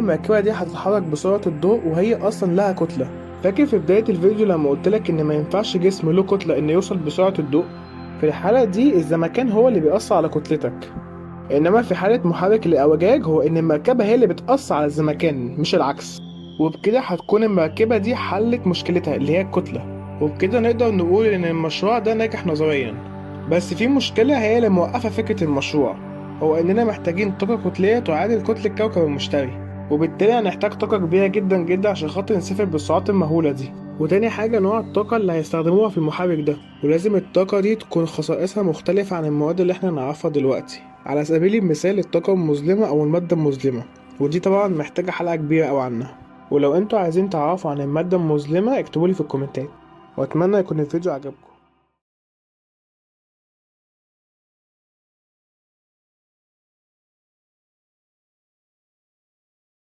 المركبة دي هتتحرك بسرعة الضوء وهي أصلا لها كتلة. فاكر في بداية الفيديو لما قلتلك إن ما ينفعش جسم له كتلة إنه يوصل بسرعة الضوء؟ في الحالة دي الزمكان هو اللي بيأثر على كتلتك، إنما في حالة محرك الأوجاج هو إن المركبة هي اللي بتأثر على الزمكان مش العكس. وبكده هتكون المركبة دي حلت مشكلتها اللي هي الكتلة، وبكده نقدر نقول إن المشروع ده ناجح نظريا. بس في مشكلة هي اللي موقفة فكرة المشروع، هو إننا محتاجين طاقة كتلية تعادل كتلة كوكب المشتري، وبالتالي هنحتاج طاقة كبيرة جدا جدا عشان خاطر نسافر بالسرعات المهولة دي. وتاني حاجة نوع الطاقة اللي هيستخدموها في المحرك ده، ولازم الطاقة دي تكون خصائصها مختلفة عن المواد اللي احنا نعرفها دلوقتي. على سبيل المثال الطاقة المظلمة أو المادة المظلمة، ودي طبعا محتاجة حلقة كبيرة أوي عنها. ولو انتوا عايزين تعرفوا عن المادة المظلمة اكتبولي في الكومنتات، واتمنى يكون الفيديو عجبكم.